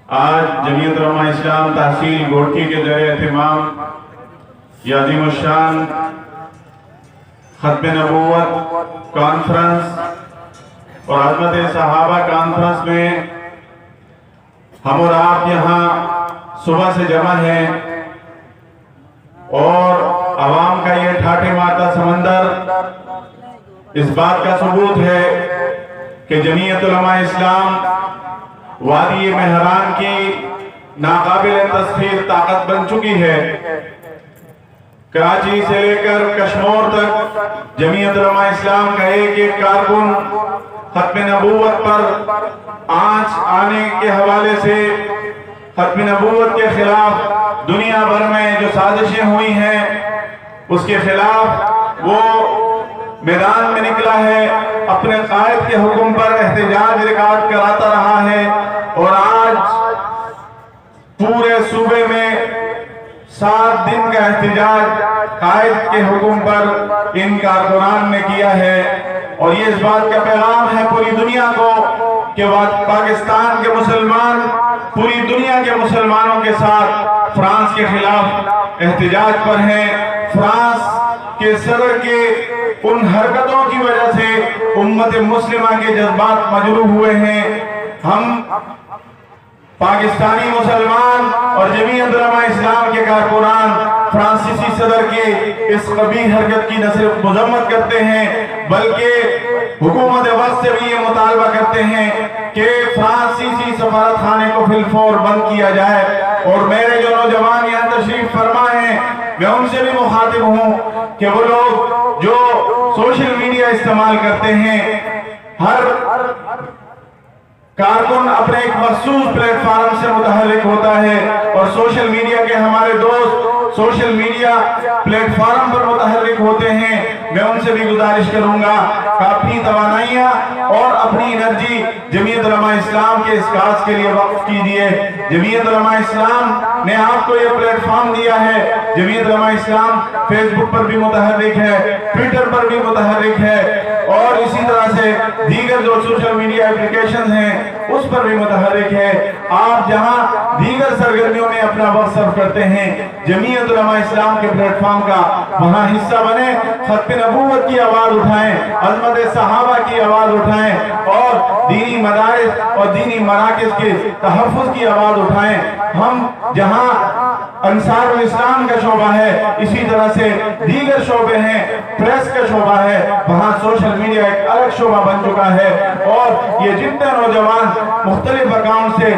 آج جمعیت علماء اسلام تحصیل گورکی کے زیر اہتمام یہ عظیم الشان ختم نبوت کانفرنس اور عظمت صحابہ کانفرنس میں ہم اور آپ یہاں صبح سے جمع ہیں اور عوام کا یہ ٹھاٹھے مارتا سمندر اس بات کا ثبوت ہے کہ جمعیت علماء اسلام وادی مہران کی ناقابل تسخیر طاقت بن چکی ہے۔ کراچی سے لے کر کشمور تک جمعیت علماء اسلام کا ایک ایک کارکن ختم نبوت پر آنچ آنے کے حوالے سے ختم نبوت کے خلاف دنیا بھر میں جو سازشیں ہوئی ہیں اس کے خلاف وہ میدان میں نکلا ہے، اپنے قائد کے حکم پر احتجاج ریکارڈ کراتا رہا ہے اور آج پورے صوبے میں 7 دن کا احتجاج قائد کے حکم پر ان کارکنان نے کیا ہے۔ اور یہ اس بات کا پیغام ہے پوری دنیا کو کہ پاکستان کے مسلمان پوری دنیا کے مسلمانوں کے ساتھ فرانس کے خلاف احتجاج پر ہیں۔ فرانس کے صدر کے ان حرکتوں کی وجہ سے امت مسلمہ کے جذبات مجروح ہوئے ہیں۔ ہم پاکستانی مسلمان اور جمعیت علماء اسلام کے کارکنان فرانسیسی صدر کے اس قبیح حرکت کی نہ صرف مذمت کرتے ہیں بلکہ حکومت وقت سے بھی یہ مطالبہ کرتے ہیں کہ فرانسیسی سفارت خانے کو فی الفور بند کیا جائے۔ اور میرے جو نوجوان یہاں تشریف فرما ہیں میں ان سے بھی مخاطب ہوں کہ وہ لوگ جو سوشل میڈیا استعمال کرتے ہیں، ہر کارکن اپنے ایک مخصوص پلیٹ فارم سے متحرک ہوتا ہے اور سوشل میڈیا کے ہمارے دوست سوشل میڈیا پلیٹ فارم پر متحرک ہوتے ہیں۔ میں ان سے بھی گزارش کروں گا کہ اپنی توانائیاں اور اپنی انرجی جمعیت علماء اسلام کے اس کاز کے لیے وقف کیجئے۔ جمعیت علماء اسلام نے آپ کو یہ پلیٹ فارم دیا ہے۔ جمعیت علماء اسلام فیس بک پر بھی متحرک ہے، ٹویٹر پر بھی متحرک ہے اور اسی طرح سے دیگر جو سوشل میڈیا اپلیکیشنز ہیں اس پر بھی متحرک ہے۔ آپ جہاں دیگر سرگرمیوں میں اپنا وقت صرف کرتے ہیں، جمعیت علماء اسلام کے پلیٹ فارم کا وہاں حصہ بنیں، ختم نبوت کی آواز اٹھائیں، عظمت صحابہ کی آواز اٹھائیں اور دینی مدارس اور دینی مراکز کے تحفظ کی آواز اٹھائیں۔ ہم جہاں انصار الاسلام کا شعبہ ہے اسی طرح سے دیگر شعبے ہیں، پریس کا شعبہ ہے، وہاں سوشل میڈیا ایک الگ شعبہ بن چکا ہے اور یہ جتنے نوجوان مختلف اکاؤنٹ سے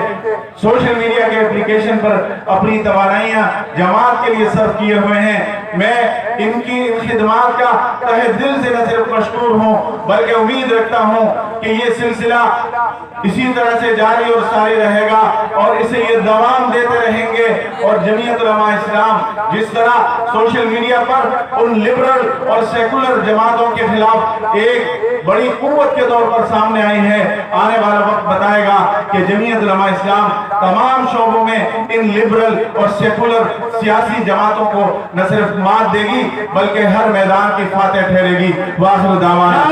سوشل میڈیا کے اپلیکیشن پر اپنی توانائیاں جماعت کے لیے صرف کیے ہوئے ہیں، میں ان کی خدمات کا تہہ دل سے نہ صرف مشکور ہوں بلکہ امید رکھتا ہوں کہ یہ سلسلہ اسی طرح سے جاری اور ساری رہے گا اور اسے یہ دوام دیتے رہیں گے۔ اور جمعیت علماء اسلام جس طرح سوشل میڈیا پر ان لبرل اور سیکولر جماعتوں کے خلاف ایک بڑی قوت کے طور پر سامنے آئی ہے، آنے والا وقت بتائے گا کہ جمعیت علماء اسلام تمام شعبوں میں ان لبرل اور سیکولر سیاسی جماعتوں کو نہ صرف مات دے گی بلکہ ہر میدان کی فاتح ٹھہرے گی۔ وآخر دعوانا